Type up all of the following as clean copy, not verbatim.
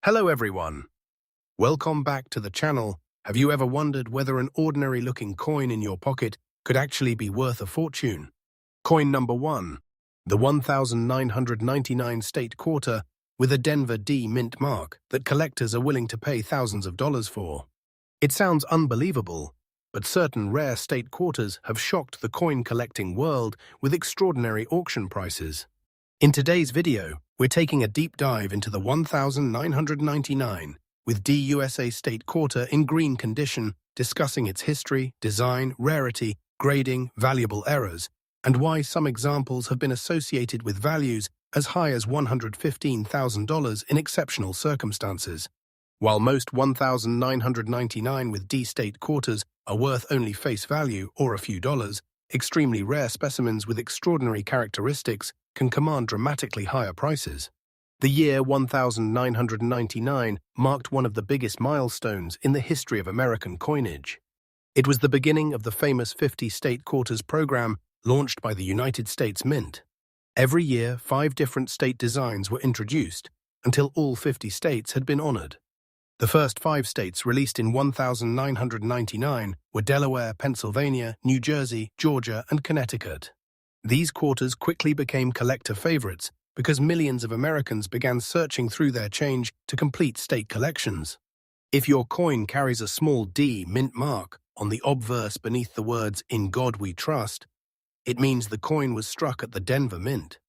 Hello everyone. Welcome back to the channel. Have you ever wondered whether an ordinary-looking coin in your pocket could actually be worth a fortune? Coin number 1. The 1999 state quarter with a Denver D mint mark that collectors are willing to pay thousands of dollars for. It sounds unbelievable, but certain rare state quarters have shocked the coin-collecting world with extraordinary auction prices. In today's video, we're taking a deep dive into the 1999 with D USA state quarter in green condition, discussing its history, design, rarity, grading, valuable errors, and why some examples have been associated with values as high as $115,000 in exceptional circumstances. While most 1999 with D state quarters are worth only face value or a few dollars, extremely rare specimens with extraordinary characteristics can command dramatically higher prices. The year 1999 marked one of the biggest milestones in the history of American coinage. It was the beginning of the famous 50 state quarters program launched by the United States Mint. Every year, 5 different state designs were introduced until all 50 states had been honored. The first 5 states released in 1999 were Delaware, Pennsylvania, New Jersey, Georgia, and Connecticut. These quarters quickly became collector favorites because millions of Americans began searching through their change to complete state collections. If your coin carries a small D mint mark on the obverse beneath the words "In God We Trust," it means the coin was struck at the Denver Mint.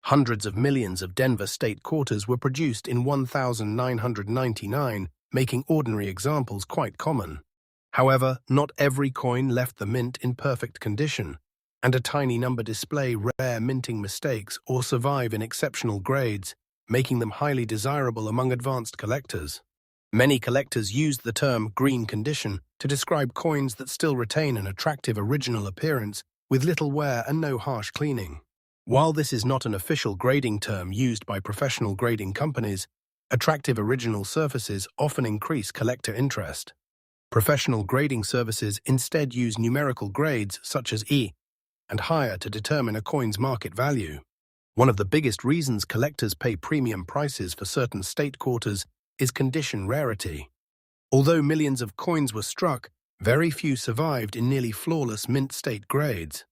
Hundreds of millions of Denver state quarters were produced in 1999, making ordinary examples quite common. However, not every coin left the mint in perfect condition, and a tiny number display rare minting mistakes or survive in exceptional grades, making them highly desirable among advanced collectors. Many collectors use the term green condition to describe coins that still retain an attractive original appearance with little wear and no harsh cleaning. While this is not an official grading term used by professional grading companies, attractive original surfaces often increase collector interest. Professional grading services instead use numerical grades such as E and higher to determine a coin's market value. One of the biggest reasons collectors pay premium prices for certain state quarters is condition rarity. Although millions of coins were struck, very few survived in nearly flawless mint state grades.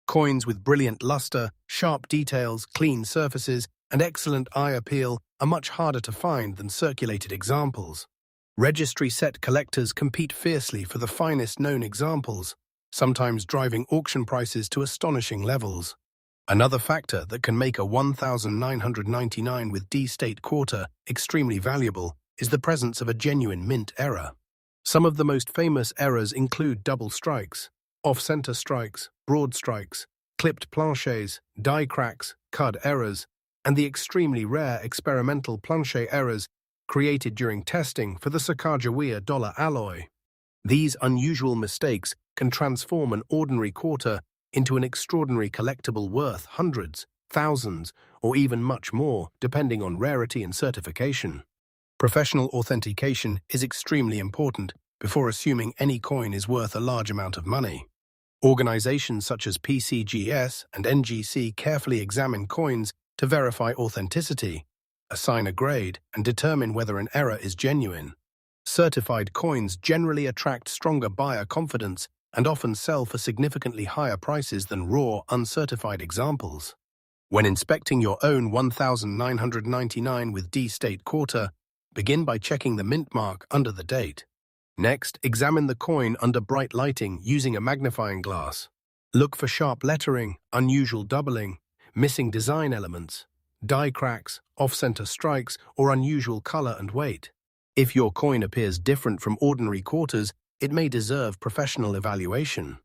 Coins with brilliant luster, sharp details, clean surfaces, and excellent eye appeal are much harder to find than circulated examples. Registry set collectors compete fiercely for the finest known examples, sometimes driving auction prices to astonishing levels. Another factor that can make a 1999 with D state quarter extremely valuable is the presence of a genuine mint error. Some of the most famous errors include double strikes, off-center strikes, broad strikes, clipped planchets, die cracks, cud errors, and the extremely rare experimental planchet errors created during testing for the Sacagawea dollar alloy. These unusual mistakes can transform an ordinary quarter into an extraordinary collectible worth hundreds, thousands, or even much more, depending on rarity and certification. Professional authentication is extremely important before assuming any coin is worth a large amount of money. Organizations such as PCGS and NGC carefully examine coins to verify authenticity, assign a grade, and determine whether an error is genuine. Certified coins generally attract stronger buyer confidence and often sell for significantly higher prices than raw, uncertified examples. When inspecting your own 1999 with D state quarter, begin by checking the mint mark under the date. Next, examine the coin under bright lighting using a magnifying glass. Look for sharp lettering, unusual doubling, missing design elements, die cracks, off-center strikes, or unusual color and weight. If your coin appears different from ordinary quarters, it may deserve professional evaluation.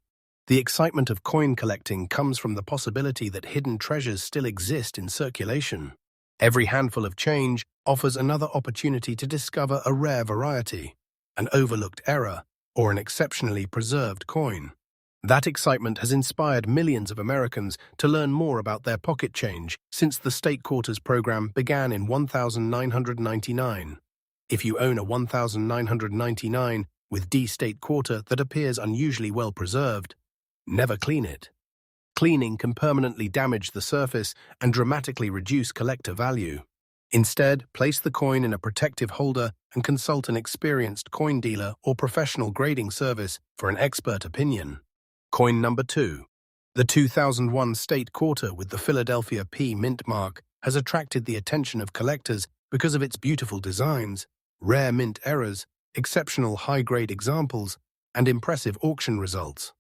The excitement of coin collecting comes from the possibility that hidden treasures still exist in circulation. Every handful of change offers another opportunity to discover a rare variety, an overlooked error, or an exceptionally preserved coin. That excitement has inspired millions of Americans to learn more about their pocket change since the state quarters program began in 1999. If you own a 1999 with D state quarter that appears unusually well preserved, never clean it. Cleaning can permanently damage the surface and dramatically reduce collector value. Instead, place the coin in a protective holder and consult an experienced coin dealer or professional grading service for an expert opinion. Coin number 2. The 2001 State Quarter with the Philadelphia P mint mark has attracted the attention of collectors because of its beautiful designs, rare mint errors, exceptional high-grade examples, and impressive auction results.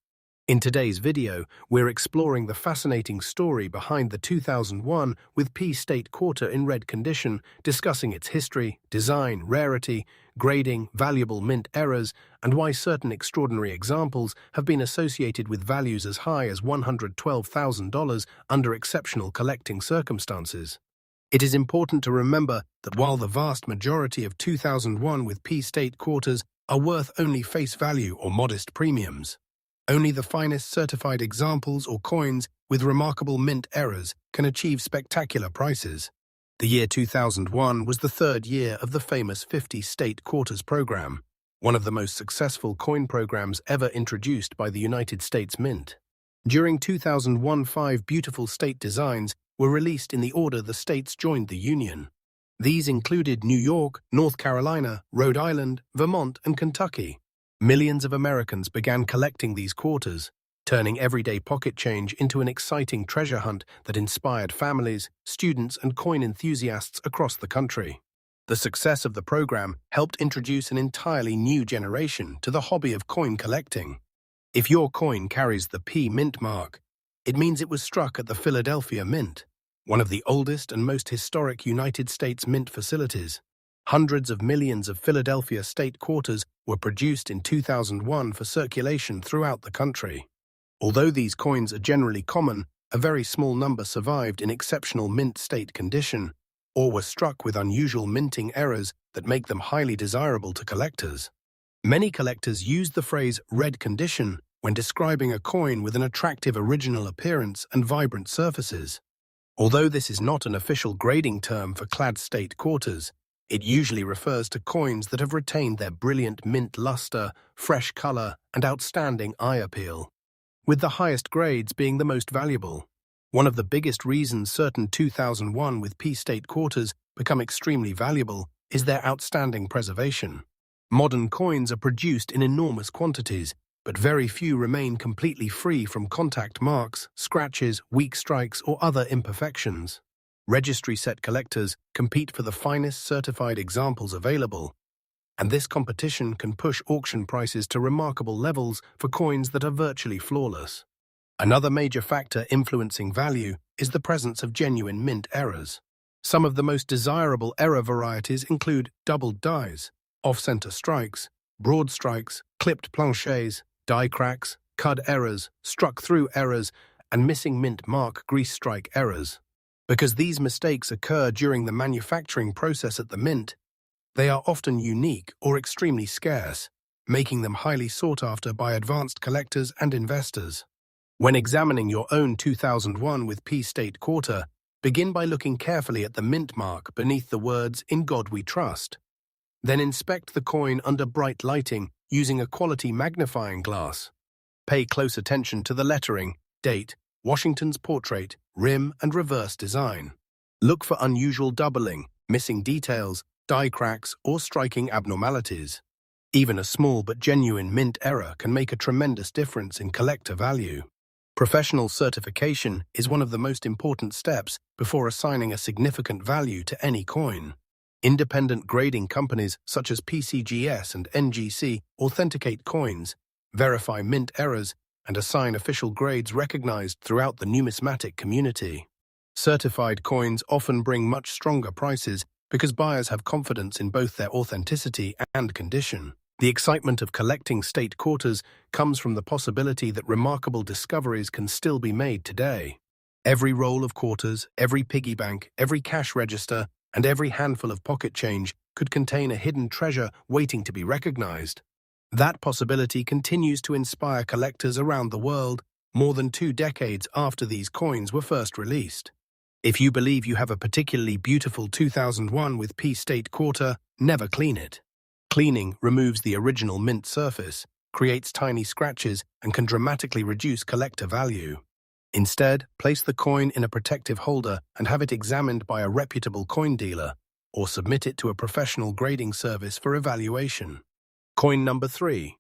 In today's video, we're exploring the fascinating story behind the 2001 with P State Quarter in red condition, discussing its history, design, rarity, grading, valuable mint errors, and why certain extraordinary examples have been associated with values as high as $112,000 under exceptional collecting circumstances. It is important to remember that while the vast majority of 2001 with P State Quarters are worth only face value or modest premiums, only the finest certified examples or coins with remarkable mint errors can achieve spectacular prices. The year 2001 was the third year of the famous 50 State Quarters program, one of the most successful coin programs ever introduced by the United States Mint. During 2001, 5 beautiful state designs were released in the order the states joined the Union. These included New York, North Carolina, Rhode Island, Vermont, and Kentucky. Millions of Americans began collecting these quarters, turning everyday pocket change into an exciting treasure hunt that inspired families, students, and coin enthusiasts across the country. The success of the program helped introduce an entirely new generation to the hobby of coin collecting. If your coin carries the P Mint mark, it means it was struck at the Philadelphia Mint, one of the oldest and most historic United States mint facilities. Hundreds of millions of Philadelphia State Quarters were produced in 2001 for circulation throughout the country. Although these coins are generally common, a very small number survived in exceptional mint state condition, or were struck with unusual minting errors that make them highly desirable to collectors. Many collectors use the phrase red condition when describing a coin with an attractive original appearance and vibrant surfaces. Although this is not an official grading term for clad state quarters, it usually refers to coins that have retained their brilliant mint luster, fresh color, and outstanding eye appeal, with the highest grades being the most valuable. One of the biggest reasons certain 2001 with P State Quarters become extremely valuable is their outstanding preservation. Modern coins are produced in enormous quantities, but very few remain completely free from contact marks, scratches, weak strikes, or other imperfections. Registry set collectors compete for the finest certified examples available, and this competition can push auction prices to remarkable levels for coins that are virtually flawless. Another major factor influencing value is the presence of genuine mint errors. Some of the most desirable error varieties include doubled dies, off-center strikes, broad strikes, clipped planchets, die cracks, cud errors, struck-through errors, and missing mint mark grease strike errors. Because these mistakes occur during the manufacturing process at the mint, they are often unique or extremely scarce, making them highly sought after by advanced collectors and investors. When examining your own 2001 with P State Quarter, begin by looking carefully at the mint mark beneath the words "In God We Trust." Then inspect the coin under bright lighting using a quality magnifying glass. Pay close attention to the lettering, date, Washington's portrait, rim, and reverse design. Look for unusual doubling, missing details, die cracks, or striking abnormalities. Even a small but genuine mint error can make a tremendous difference in collector value. Professional certification is one of the most important steps before assigning a significant value to any coin. Independent grading companies such as PCGS and NGC authenticate coins, verify mint errors, and assign official grades recognized throughout the numismatic community. Certified coins often bring much stronger prices because buyers have confidence in both their authenticity and condition. The excitement of collecting state quarters comes from the possibility that remarkable discoveries can still be made today. Every roll of quarters, every piggy bank, every cash register, and every handful of pocket change could contain a hidden treasure waiting to be recognized. That possibility continues to inspire collectors around the world more than 2 decades after these coins were first released. If you believe you have a particularly beautiful 2001 with P State Quarter, never clean it. Cleaning removes the original mint surface, creates tiny scratches, and can dramatically reduce collector value. Instead, place the coin in a protective holder and have it examined by a reputable coin dealer, or submit it to a professional grading service for evaluation. Coin number 3.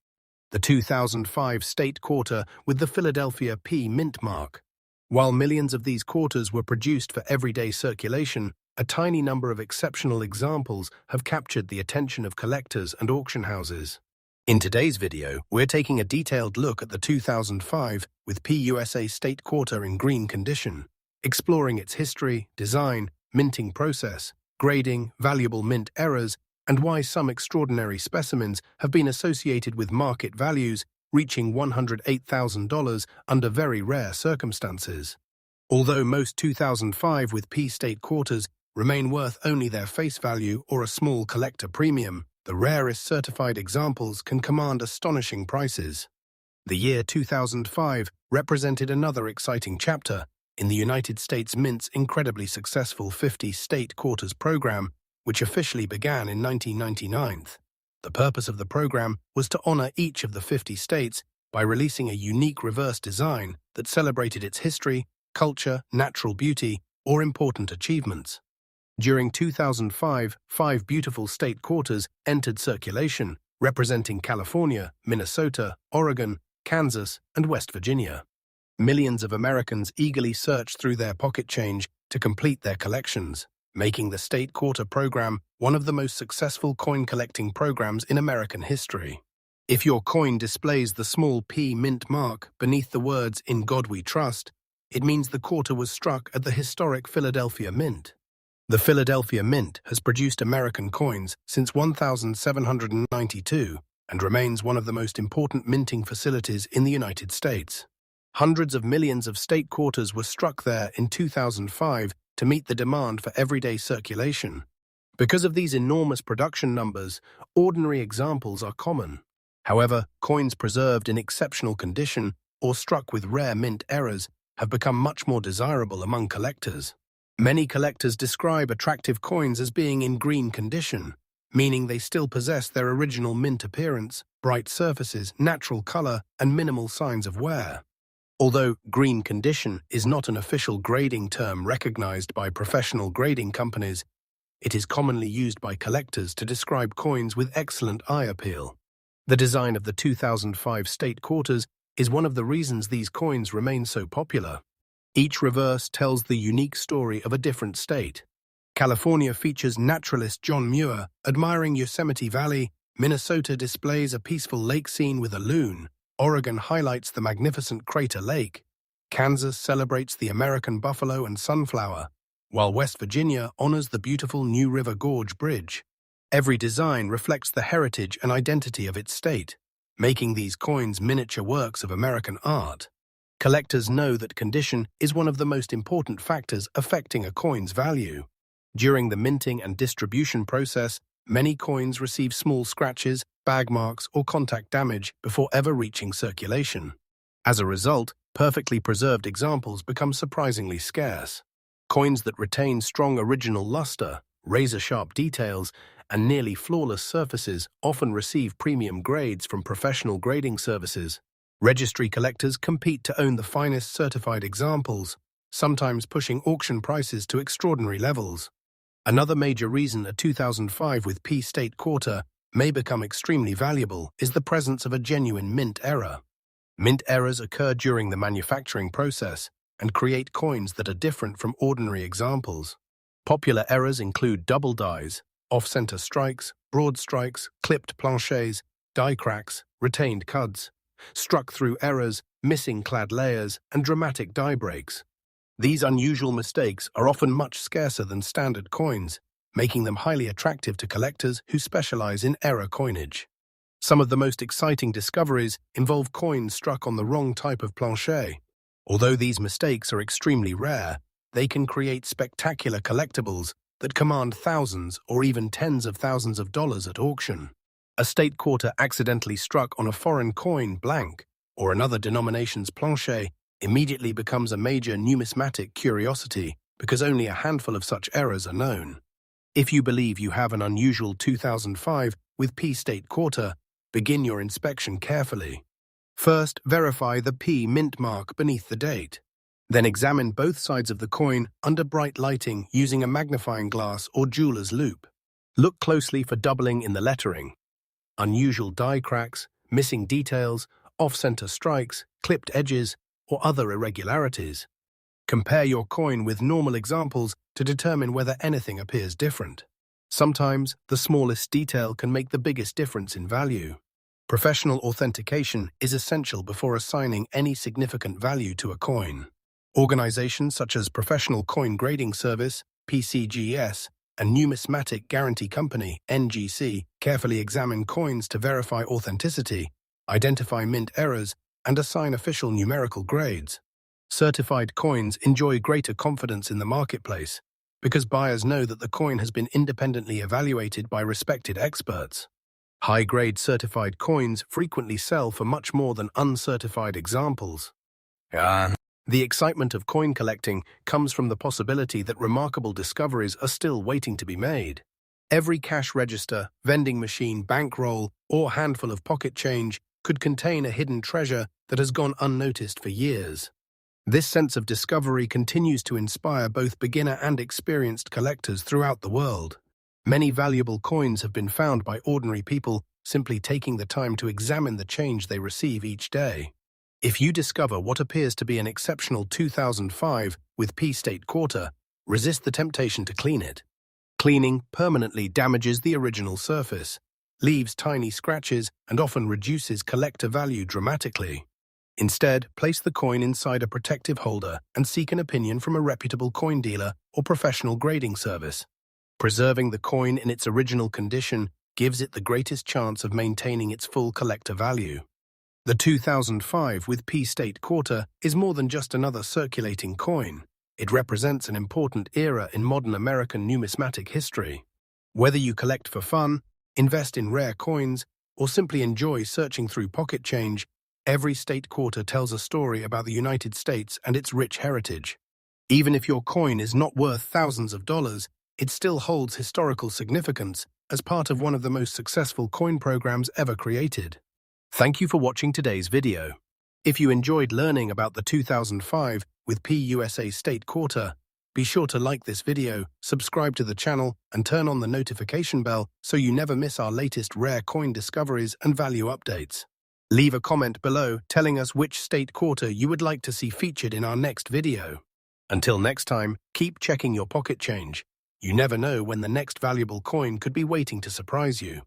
The 2005 State Quarter with the Philadelphia P mint mark. While millions of these quarters were produced for everyday circulation, a tiny number of exceptional examples have captured the attention of collectors and auction houses. In today's video, we're taking a detailed look at the 2005 with PUSA State Quarter in green condition, exploring its history, design, minting process, grading, valuable mint errors, and why some extraordinary specimens have been associated with market values reaching $108,000 under very rare circumstances. Although most 2005 with P State Quarters remain worth only their face value or a small collector premium, the rarest certified examples can command astonishing prices. The year 2005 represented another exciting chapter in the United States Mint's incredibly successful 50 State Quarters program, which officially began in 1999. The purpose of the program was to honor each of the 50 states by releasing a unique reverse design that celebrated its history, culture, natural beauty, or important achievements. During 2005, 5 beautiful state quarters entered circulation, representing California, Minnesota, Oregon, Kansas, and West Virginia. Millions of Americans eagerly searched through their pocket change to complete their collections, making the State Quarter program one of the most successful coin-collecting programs in American history. If your coin displays the small P mint mark beneath the words "In God We Trust," it means the quarter was struck at the historic Philadelphia Mint. The Philadelphia Mint has produced American coins since 1792 and remains one of the most important minting facilities in the United States. Hundreds of millions of state quarters were struck there in 2005 to meet the demand for everyday circulation. Because of these enormous production numbers, ordinary examples are common. However, coins preserved in exceptional condition or struck with rare mint errors have become much more desirable among collectors. Many collectors describe attractive coins as being in green condition, meaning they still possess their original mint appearance, bright surfaces, natural color, and minimal signs of wear. Although green condition is not an official grading term recognized by professional grading companies, it is commonly used by collectors to describe coins with excellent eye appeal. The design of the 2005 State Quarters is one of the reasons these coins remain so popular. Each reverse tells the unique story of a different state. California features naturalist John Muir admiring Yosemite Valley, Minnesota displays a peaceful lake scene with a loon, Oregon highlights the magnificent Crater Lake, Kansas celebrates the American buffalo and sunflower, while West Virginia honors the beautiful New River Gorge Bridge. Every design reflects the heritage and identity of its state, making these coins miniature works of American art. Collectors know that condition is one of the most important factors affecting a coin's value. During the minting and distribution process, many coins receive small scratches, bag marks, or contact damage before ever reaching circulation. As a result, perfectly preserved examples become surprisingly scarce. Coins that retain strong original luster, razor-sharp details, and nearly flawless surfaces often receive premium grades from professional grading services. Registry collectors compete to own the finest certified examples, sometimes pushing auction prices to extraordinary levels. Another major reason a 2005 with P State Quarter may become extremely valuable is the presence of a genuine mint error. Mint errors occur during the manufacturing process and create coins that are different from ordinary examples. Popular errors include double dies, off-center strikes, broad strikes, clipped planchets, die cracks, retained cuds, struck-through errors, missing clad layers, and dramatic die breaks. These unusual mistakes are often much scarcer than standard coins, making them highly attractive to collectors who specialize in error coinage. Some of the most exciting discoveries involve coins struck on the wrong type of planchet. Although these mistakes are extremely rare, they can create spectacular collectibles that command thousands or even tens of thousands of dollars at auction. A state quarter accidentally struck on a foreign coin blank or another denomination's planchet immediately becomes a major numismatic curiosity because only a handful of such errors are known. If you believe you have an unusual 2005 with P State Quarter, begin your inspection carefully. First, verify the P mint mark beneath the date. Then examine both sides of the coin under bright lighting using a magnifying glass or jeweler's loupe. Look closely for doubling in the lettering, unusual die cracks, missing details, off-center strikes, clipped edges, or other irregularities. Compare your coin with normal examples to determine whether anything appears different. Sometimes, the smallest detail can make the biggest difference in value. Professional authentication is essential before assigning any significant value to a coin. Organizations such as Professional Coin Grading Service, PCGS, and Numismatic Guarantee Company, NGC, carefully examine coins to verify authenticity, identify mint errors, and assign official numerical grades. Certified coins enjoy greater confidence in the marketplace because buyers know that the coin has been independently evaluated by respected experts. High-grade certified coins frequently sell for much more than uncertified examples. The excitement of coin collecting comes from the possibility that remarkable discoveries are still waiting to be made. Every cash register, vending machine, bankroll, or handful of pocket change could contain a hidden treasure that has gone unnoticed for years. This sense of discovery continues to inspire both beginner and experienced collectors throughout the world. Many valuable coins have been found by ordinary people simply taking the time to examine the change they receive each day. If you discover what appears to be an exceptional 2005 with P-State quarter, resist the temptation to clean it. Cleaning permanently damages the original surface, leaves tiny scratches, and often reduces collector value dramatically. Instead, place the coin inside a protective holder and seek an opinion from a reputable coin dealer or professional grading service. Preserving the coin in its original condition gives it the greatest chance of maintaining its full collector value. The 2005 with P-State quarter is more than just another circulating coin. It represents an important era in modern American numismatic history. Whether you collect for fun, invest in rare coins, or simply enjoy searching through pocket change, every state quarter tells a story about the United States and its rich heritage. Even if your coin is not worth thousands of dollars, it still holds historical significance as part of one of the most successful coin programs ever created. Thank you for watching today's video. If you enjoyed learning about the 2005 with PUSA State Quarter, be sure to like this video, subscribe to the channel, and turn on the notification bell so you never miss our latest rare coin discoveries and value updates. Leave a comment below telling us which state quarter you would like to see featured in our next video. Until next time, keep checking your pocket change. You never know when the next valuable coin could be waiting to surprise you.